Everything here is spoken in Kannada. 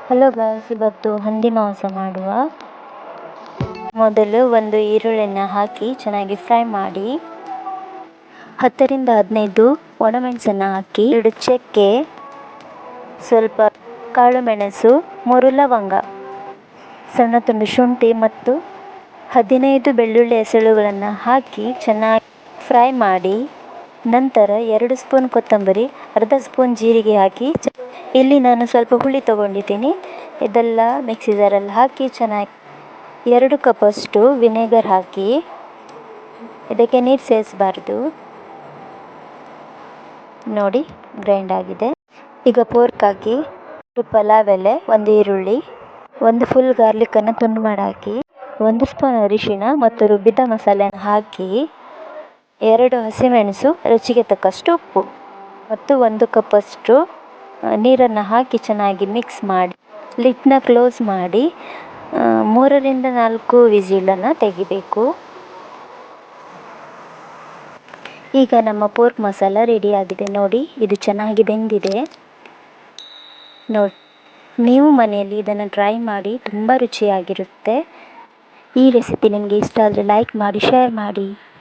ಹಲೋ ಗಾಯ್ಸ್, ಇವತ್ತು ಹಂದಿ ಮಾಂಸ ಮಾಡುವ. ಮೊದಲು ಒಂದು ಈರುಳ್ಳಿನ ಹಾಕಿ ಚೆನ್ನಾಗಿ ಫ್ರೈ ಮಾಡಿ, 10ರಿಂದ 15 ಒಣಮೆಣಸನ್ನು ಹಾಕಿ, 2 ಚಕ್ಕೆ, ಸ್ವಲ್ಪ ಕಾಳು ಮೆಣಸು, 3 ಲವಂಗ, ಸಣ್ಣ ತುಂಡು ಶುಂಠಿ ಮತ್ತು 15 ಬೆಳ್ಳುಳ್ಳಿ ಎಸಳುಗಳನ್ನು ಹಾಕಿ ಚೆನ್ನಾಗಿ ಫ್ರೈ ಮಾಡಿ, ನಂತರ 2 ಸ್ಪೂನ್ ಕೊತ್ತಂಬರಿ, ಅರ್ಧ ಸ್ಪೂನ್ ಜೀರಿಗೆ ಹಾಕಿ, ಇಲ್ಲಿ ನಾನು ಸ್ವಲ್ಪ ಹುಳಿ ತೊಗೊಂಡಿದ್ದೀನಿ, ಇದೆಲ್ಲ ಮಿಕ್ಸಿ ಜಾರಲ್ಲಿ ಹಾಕಿ ಚೆನ್ನಾಗಿ 2 ಕಪ್ಪಷ್ಟು ವಿನೆಗರ್ ಹಾಕಿ, ಇದಕ್ಕೆ ನೀರು ಸೇರಿಸಬಾರ್ದು. ನೋಡಿ, ಗ್ರೈಂಡ್ ಆಗಿದೆ. ಈಗ ಪೋರ್ಕ್ ಹಾಕಿ, 1 ಪಲಾವ್ ಎಲೆ, 1 ಈರುಳ್ಳಿ, 1 ಫುಲ್ ಗಾರ್ಲಿಕ್ಕನ್ನು ತುಂಡು ಮಾಡಿ ಹಾಕಿ, 1 ಸ್ಪೂನ್ ಅರಿಶಿಣ ಮತ್ತು ರುಬ್ಬಿದ ಮಸಾಲೆಯನ್ನು ಹಾಕಿ, 2 ಹಸಿಮೆಣಸು, ರುಚಿಗೆ ತಕ್ಕಷ್ಟು ಉಪ್ಪು ಮತ್ತು 1 ಕಪ್ಪಷ್ಟು ನೀರನ್ನು ಹಾಕಿ ಚೆನ್ನಾಗಿ ಮಿಕ್ಸ್ ಮಾಡಿ, ಲಿಡ್ನ ಕ್ಲೋಸ್ ಮಾಡಿ 3ರಿಂದ 4 ವಿಸಿಲನ್ನು ತೆಗಿಬೇಕು. ಈಗ ನಮ್ಮ ಪೋರ್ಕ್ ಮಸಾಲ ರೆಡಿಯಾಗಿದೆ. ನೋಡಿ, ಇದು ಚೆನ್ನಾಗಿ ಬೆಂದಿದೆ. ನೋಡಿ, ನೀವು ಮನೆಯಲ್ಲಿ ಇದನ್ನು ಟ್ರೈ ಮಾಡಿ, ತುಂಬ ರುಚಿಯಾಗಿರುತ್ತೆ. ಈ ರೆಸಿಪಿ ನಿಮಗೆ ಇಷ್ಟ ಆದರೆ ಲೈಕ್ ಮಾಡಿ, ಶೇರ್ ಮಾಡಿ.